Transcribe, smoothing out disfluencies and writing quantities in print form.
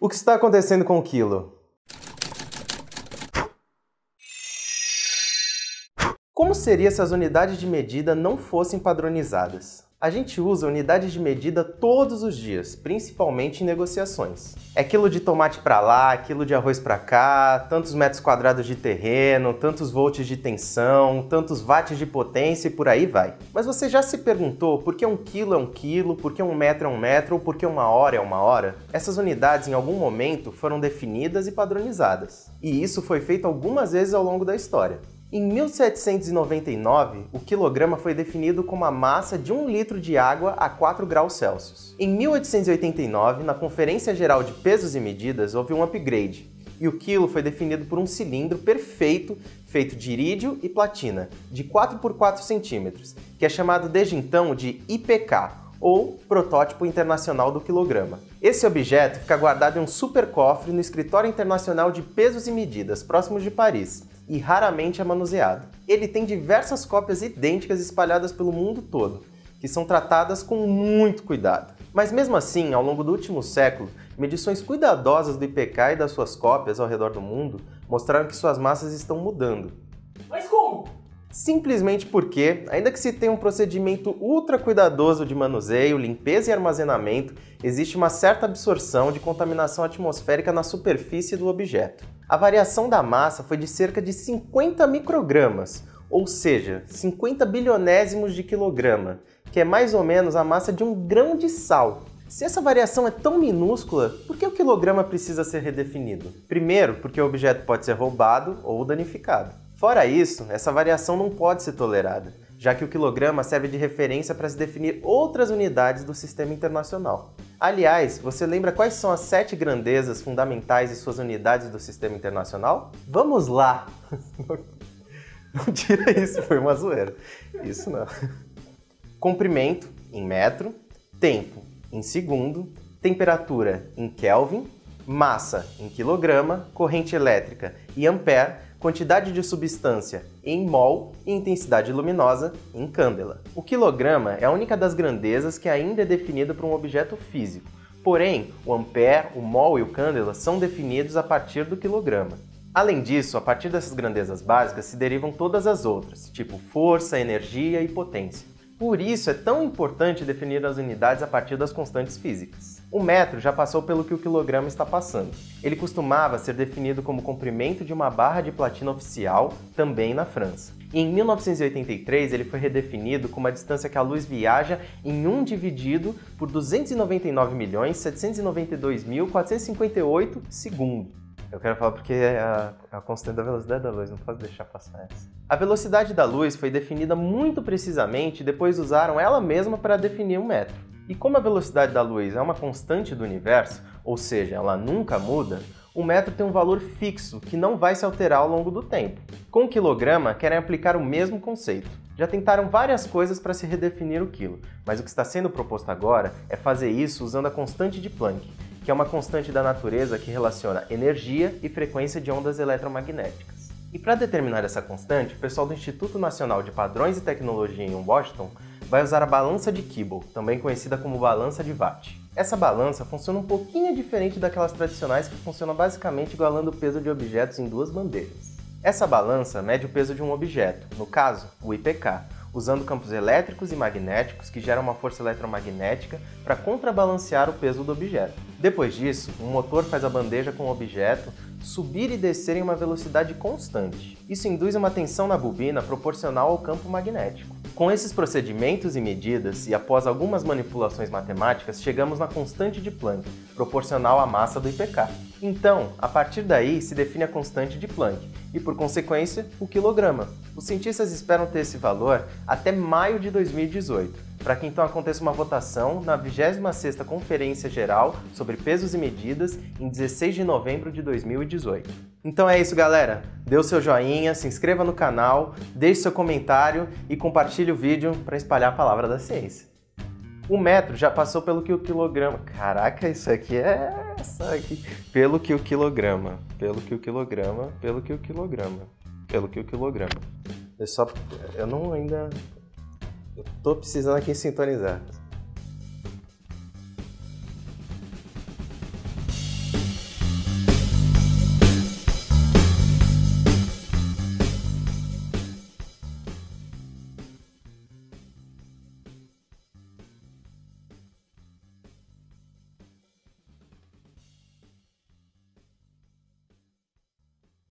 O que está acontecendo com o quilo? Como seria se as unidades de medida não fossem padronizadas? A gente usa unidades de medida todos os dias, principalmente em negociações. É quilo de tomate para lá, quilo de arroz para cá, tantos metros quadrados de terreno, tantos volts de tensão, tantos watts de potência e por aí vai. Mas você já se perguntou por que um quilo é um quilo, por que um metro é um metro ou por que uma hora é uma hora? Essas unidades em algum momento foram definidas e padronizadas. E isso foi feito algumas vezes ao longo da história. Em 1799, o quilograma foi definido como a massa de 1 litro de água a 4 graus Celsius. Em 1889, na Conferência Geral de Pesos e Medidas, houve um upgrade, e o quilo foi definido por um cilindro perfeito feito de irídio e platina, de 4 por 4 centímetros, que é chamado desde então de IPK, ou Protótipo Internacional do Quilograma. Esse objeto fica guardado em um super cofre no Escritório Internacional de Pesos e Medidas, próximo de Paris, e raramente é manuseado. Ele tem diversas cópias idênticas espalhadas pelo mundo todo, que são tratadas com muito cuidado. Mas mesmo assim, ao longo do último século, medições cuidadosas do IPK e das suas cópias ao redor do mundo mostraram que suas massas estão mudando. Mas como? Simplesmente porque, ainda que se tenha um procedimento ultra cuidadoso de manuseio, limpeza e armazenamento, existe uma certa absorção de contaminação atmosférica na superfície do objeto. A variação da massa foi de cerca de 50 microgramas, ou seja, 50 bilionésimos de quilograma, que é mais ou menos a massa de um grão de sal. Se essa variação é tão minúscula, por que o quilograma precisa ser redefinido? Primeiro, porque o objeto pode ser roubado ou danificado. Fora isso, essa variação não pode ser tolerada, já que o quilograma serve de referência para se definir outras unidades do sistema internacional. Aliás, você lembra quais são as 7 grandezas fundamentais e suas unidades do sistema internacional? Vamos lá! Não tira isso, foi uma zoeira. Isso não. Comprimento, em metro, tempo, em segundo, temperatura, em Kelvin, massa, em quilograma, corrente elétrica e ampere, quantidade de substância em mol e intensidade luminosa em candela. O quilograma é a única das grandezas que ainda é definida por um objeto físico. Porém, o ampere, o mol e o candela são definidos a partir do quilograma. Além disso, a partir dessas grandezas básicas se derivam todas as outras, tipo força, energia e potência. Por isso é tão importante definir as unidades a partir das constantes físicas. O metro já passou pelo que o quilograma está passando. Ele costumava ser definido como o comprimento de uma barra de platina oficial, também na França. E em 1983 ele foi redefinido como a distância que a luz viaja em 1 dividido por 299.792.458 segundos. Eu quero falar porque é a constante da velocidade da luz, não posso deixar passar essa. A velocidade da luz foi definida muito precisamente e depois usaram ela mesma para definir o metro. E como a velocidade da luz é uma constante do universo, ou seja, ela nunca muda, o metro tem um valor fixo que não vai se alterar ao longo do tempo. Com o quilograma, querem aplicar o mesmo conceito. Já tentaram várias coisas para se redefinir o quilo, mas o que está sendo proposto agora é fazer isso usando a constante de Planck, que é uma constante da natureza que relaciona energia e frequência de ondas eletromagnéticas. E para determinar essa constante, o pessoal do Instituto Nacional de Padrões e Tecnologia em Washington vai usar a balança de Kibble, também conhecida como balança de Watt. Essa balança funciona um pouquinho diferente daquelas tradicionais que funcionam basicamente igualando o peso de objetos em 2 bandeiras. Essa balança mede o peso de um objeto, no caso, o IPK, usando campos elétricos e magnéticos que geram uma força eletromagnética para contrabalancear o peso do objeto. Depois disso, um motor faz a bandeja com o objeto subir e descer em uma velocidade constante. Isso induz uma tensão na bobina proporcional ao campo magnético. Com esses procedimentos e medidas, e após algumas manipulações matemáticas, chegamos na constante de Planck, proporcional à massa do IPK. Então, a partir daí, se define a constante de Planck, e por consequência, o quilograma. Os cientistas esperam ter esse valor até maio de 2018, para que então aconteça uma votação na 26ª Conferência Geral sobre Pesos e Medidas em 16 de novembro de 2018. Então é isso, galera. Dê o seu joinha, se inscreva no canal, deixe seu comentário e compartilhe o vídeo para espalhar a palavra da ciência. O metro já passou pelo que o quilograma... Caraca, isso aqui é... Pelo que o quilograma. Pelo que o quilograma. Pelo que o quilograma. Pelo que o quilograma. Eu tô precisando aqui sintonizar.